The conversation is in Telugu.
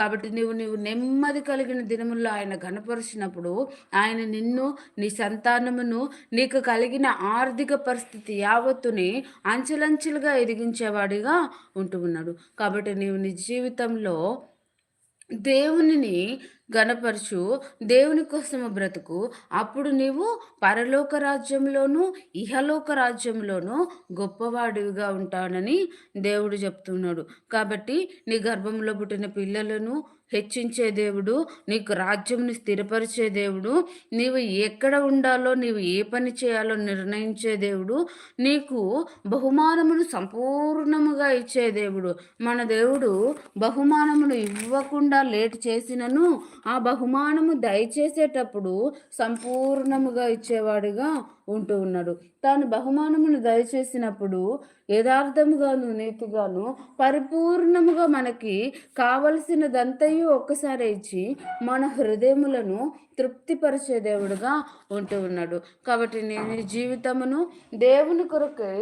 కాబట్టి నీవు నెమ్మది కలిగిన దినముల్లో ఆయన ఘనపరిచినప్పుడు, ఆయన నిన్ను, నీ సంతానమును, నీకు కలిగిన ఆర్థిక పరిస్థితి యావత్తుని అంచెలంచెలుగా ఎదిగించేవాడిగా ఉంటూ ఉన్నాడు. కాబట్టి నీవు నీ జీవితంలో దేవునిని ఘనపరచు, దేవుని కోసము బ్రతుకు. అప్పుడు నీవు పరలోక రాజ్యంలోను, ఇహలోక రాజ్యంలోను గొప్పవాడివిగా ఉంటానని దేవుడు చెప్తున్నాడు. కాబట్టి నీ గర్భంలో పుట్టిన పిల్లలను హెచ్చించే దేవుడు, నీకు రాజ్యంని స్థిరపరిచే దేవుడు, నీవు ఎక్కడ ఉండాలో, నీవు ఏ పని చేయాలో నిర్ణయించే దేవుడు, నీకు బహుమానమును సంపూర్ణముగా ఇచ్చే దేవుడు. మన దేవుడు బహుమానమును ఇవ్వకుండా లేట్ చేసినను ఆ బహుమానము దయచేసేటప్పుడు సంపూర్ణముగా ఇచ్చేవాడిగా ఉంటూ ఉన్నాడు. తాను బహుమానమును దయచేసినప్పుడు యథార్థముగాను, నీతిగాను, పరిపూర్ణముగా మనకి కావలసినదంతయు ఒక్కసారే ఇచ్చి మన హృదయములను తృప్తిపరిచే దేవుడుగా ఉంటూ ఉన్నాడు. కాబట్టి నేను ఈ జీవితమును దేవుని కొరకై